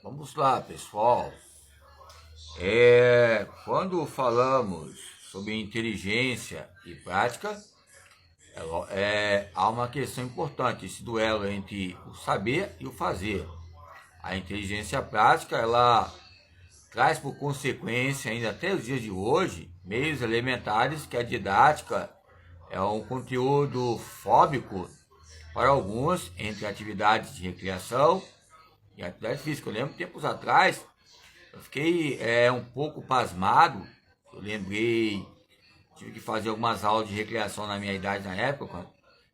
Vamos lá, pessoal. Quando falamos sobre inteligência e prática, há uma questão importante, esse duelo entre o saber e o fazer. A inteligência prática, ela traz por consequência, ainda até os dias de hoje, meios elementares que a didática é um conteúdo fóbico para alguns entre atividades de recreação e atividade física. Eu lembro tempos atrás, eu fiquei um pouco pasmado. Eu lembrei, tive que fazer algumas aulas de recreação na minha idade na época.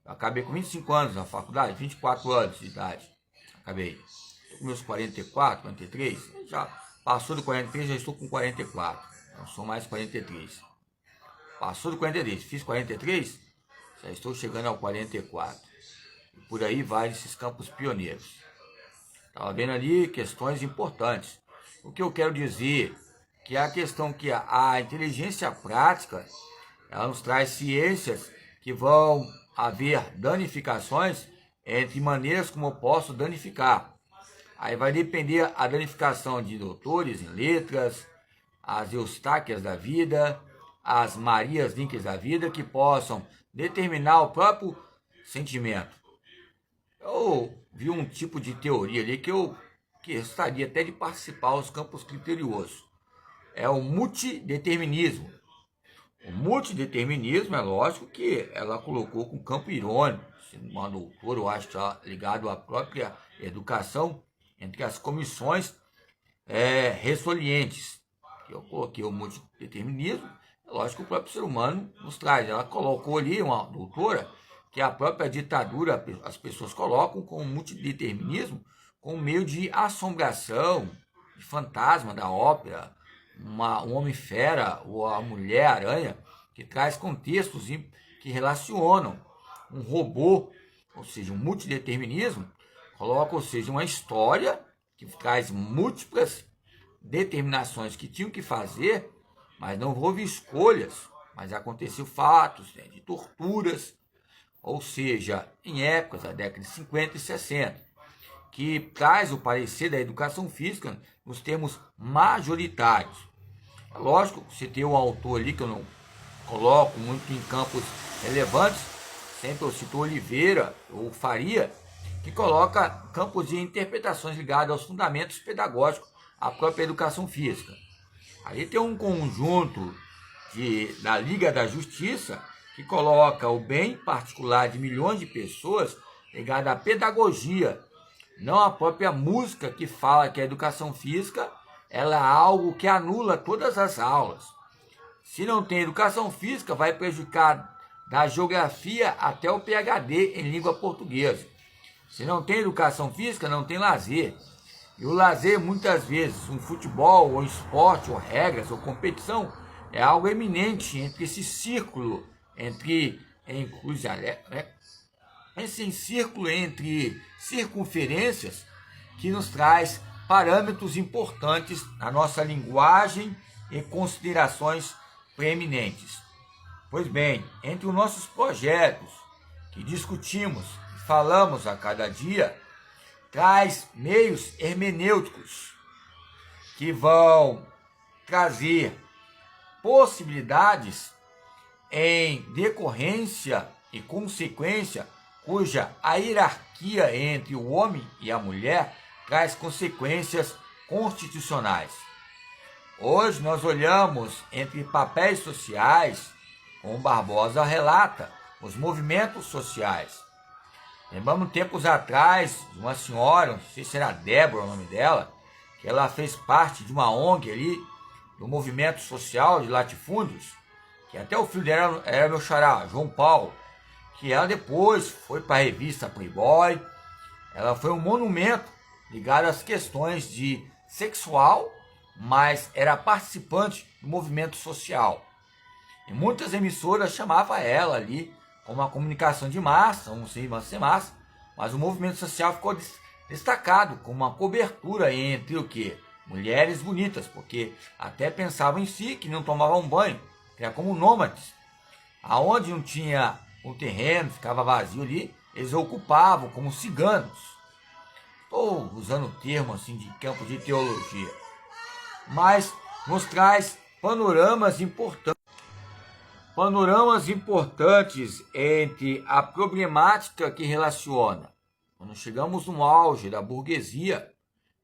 Eu acabei com 25 anos na faculdade, 24 anos de idade. Acabei. Estou com meus 44, 43. Já passou do 43, já estou com 44. Não sou mais 43. Passou do 43, fiz 43, já estou chegando ao 44. E por aí vai esses campos pioneiros. Estava vendo ali questões importantes. O que eu quero dizer que é a questão que a inteligência prática, ela nos traz ciências que vão haver danificações entre maneiras como eu posso danificar. Aí vai depender a danificação de doutores em letras, as Eustáquias da vida, as Marias Linkes da vida, que possam determinar o próprio sentimento. Eu vi um tipo de teoria ali que eu gostaria até de participar dos campos criteriosos. É o multideterminismo. O multideterminismo, é lógico que ela colocou com campo irônico, uma doutora, eu acho que está ligado à própria educação, entre as comissões ressolientes. Eu coloquei o multideterminismo, é lógico que o próprio ser humano nos traz. Ela colocou ali, uma doutora, que a própria ditadura, as pessoas colocam com o multideterminismo com meio de assombração, de fantasma da ópera, um homem-fera ou a mulher-aranha, que traz contextos que relacionam um robô, ou seja, um multideterminismo, coloca, ou seja, uma história que traz múltiplas determinações que tinham que fazer, mas não houve escolhas, mas aconteceu fatos de torturas, ou seja, em épocas da década de 50 e 60, que traz o parecer da educação física nos termos majoritários. É lógico, você tem um autor ali que eu não coloco muito em campos relevantes, sempre eu cito Oliveira ou Faria, que coloca campos de interpretações ligados aos fundamentos pedagógicos à própria educação física. Aí tem um conjunto da Liga da Justiça que coloca o bem particular de milhões de pessoas ligado à pedagogia, não à própria música, que fala que a educação física ela é algo que anula todas as aulas. Se não tem educação física, vai prejudicar da geografia até o PhD em língua portuguesa. Se não tem educação física, não tem lazer. E o lazer, muitas vezes, um futebol, ou esporte, ou regras, ou competição, é algo eminente entre esse círculo, esse círculo entre circunferências, que nos traz parâmetros importantes na nossa linguagem e considerações preeminentes. Pois bem, entre os nossos projetos que discutimos e falamos a cada dia, traz meios hermenêuticos que vão trazer possibilidades em decorrência e consequência, cuja a hierarquia entre o homem e a mulher traz consequências constitucionais. Hoje nós olhamos entre papéis sociais, como Barbosa relata, os movimentos sociais. Lembramos tempos atrás de uma senhora, não sei se era Débora o nome dela, que ela fez parte de uma ONG ali, do movimento social de latifúndios, que até o filho dela era meu xará, João Paulo, que ela depois foi para a revista Playboy. Ela foi um monumento ligado às questões de sexual, mas era participante do movimento social. E muitas emissoras chamavam ela ali como uma comunicação de massa, não sei ser massa, mas o movimento social ficou destacado como uma cobertura entre o quê? Mulheres bonitas, porque até pensavam em si que não tomavam banho, que era como nômades. Aonde não tinha um terreno, ficava vazio ali, eles ocupavam como ciganos. Estou estou usando o termo assim de campo de teologia, mas nos traz panoramas importantes entre a problemática que relaciona. Quando chegamos no auge da burguesia,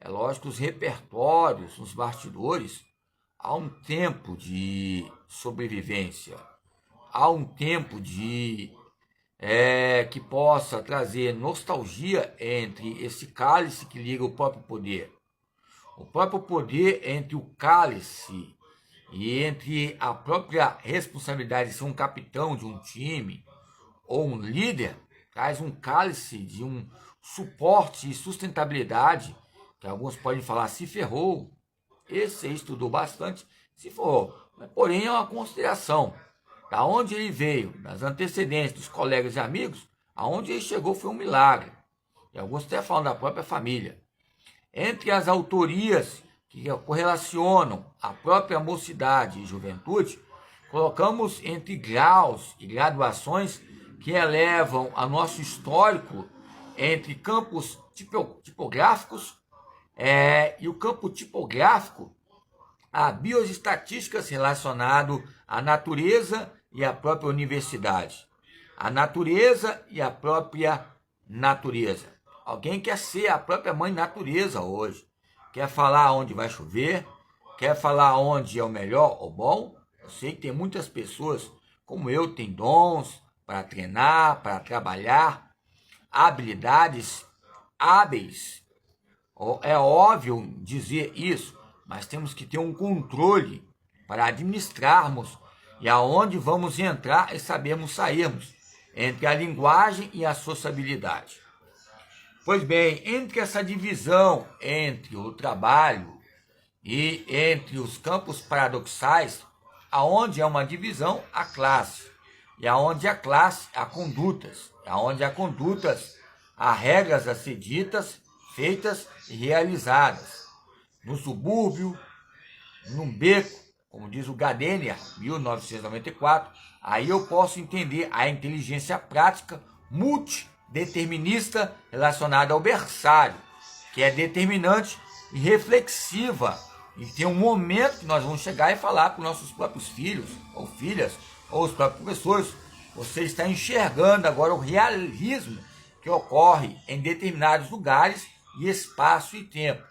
é lógico que os repertórios, os bastidores, há um tempo de sobrevivência, há um tempo de que possa trazer nostalgia entre esse cálice que liga o próprio poder. O próprio poder entre o cálice e entre a própria responsabilidade de ser um capitão de um time ou um líder, traz um cálice de um suporte e sustentabilidade, que alguns podem falar, se ferrou. Esse aí estudou bastante, se ferrou. Mas, porém, é uma consideração. Da onde ele veio, das antecedências dos colegas e amigos, aonde ele chegou foi um milagre. E alguns até falam da própria família. Entre as autorias que correlacionam a própria mocidade e juventude, colocamos entre graus e graduações que elevam a nosso histórico entre campos tipográficos e o campo tipográfico a bioestatísticas relacionado à natureza e à própria universidade. A natureza e a própria natureza. Alguém quer ser a própria mãe natureza hoje. Quer falar onde vai chover, quer falar onde é o melhor ou bom. Eu sei que tem muitas pessoas, como eu, têm dons para treinar, para trabalhar, habilidades hábeis. É óbvio dizer isso, mas temos que ter um controle para administrarmos e aonde vamos entrar e sabermos sairmos, entre a linguagem e a sociabilidade. Pois bem, entre essa divisão entre o trabalho e entre os campos paradoxais, aonde é uma divisão, a classe. E aonde a classe, há condutas. E aonde há condutas, há regras a ser ditas, feitas e realizadas. No subúrbio, num beco, como diz o Gardner, 1994, aí eu posso entender a inteligência prática multideterminista relacionada ao berçário, que é determinante e reflexiva. E tem um momento que nós vamos chegar e falar com nossos próprios filhos, ou filhas, ou os próprios professores, você está enxergando agora o realismo que ocorre em determinados lugares e espaço e tempo,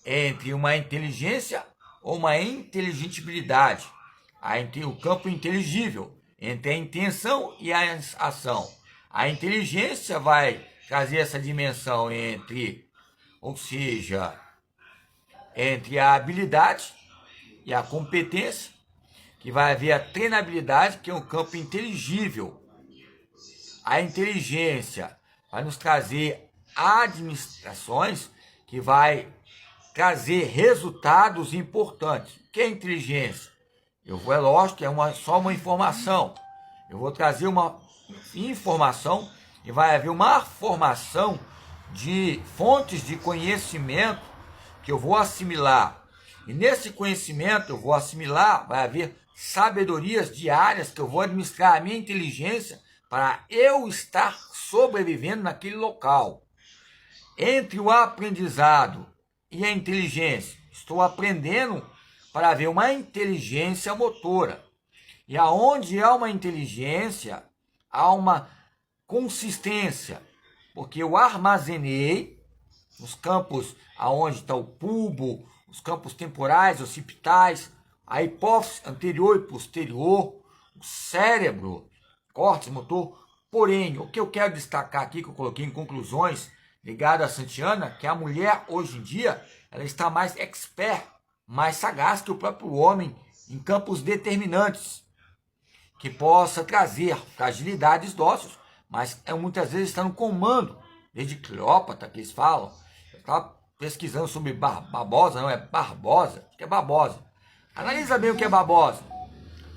entre uma inteligência ou uma inteligibilidade, entre o campo inteligível, entre a intenção e a ação. A inteligência vai trazer essa dimensão entre, ou seja, entre a habilidade e a competência, que vai haver a treinabilidade, que é um campo inteligível. A inteligência vai nos trazer administrações, que vai trazer resultados importantes. O que é inteligência? É lógico que é só uma informação. Eu vou trazer uma informação e vai haver uma formação de fontes de conhecimento que eu vou assimilar. E nesse conhecimento eu vou assimilar, vai haver sabedorias diárias que eu vou administrar a minha inteligência para eu estar sobrevivendo naquele local. Entre o aprendizado e a inteligência, estou aprendendo para haver uma inteligência motora. E aonde há uma inteligência, há uma consistência, porque eu armazenei nos campos aonde está o bulbo, os campos temporais, occipitais, a hipófise anterior e posterior, o cérebro, córtex motor. Porém, o que eu quero destacar aqui, que eu coloquei em conclusões ligado a Santiana, que a mulher hoje em dia ela está mais expert, mais sagaz que o próprio homem em campos determinantes, que possa trazer fragilidades dóceis, mas muitas vezes está no comando, desde Cleópatra que eles falam. Eu estava pesquisando sobre Barbosa, não é Barbosa, acho que é Barbosa. Analisa bem o que é Barbosa.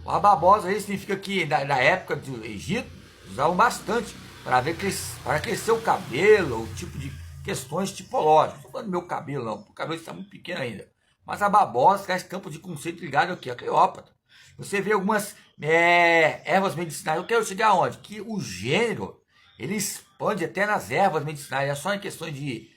A Barbosa aí significa que na época do Egito usavam bastante para crescer o cabelo, o tipo de questões tipológicas. Não estou falando do meu cabelo, não, o cabelo está muito pequeno ainda. Mas a Barbosa traz campo de conceito ligado aqui a Cleópatra. Você vê algumas ervas medicinais. Eu quero chegar aonde? Que o gênero, ele expande até nas ervas medicinais. É só em questões de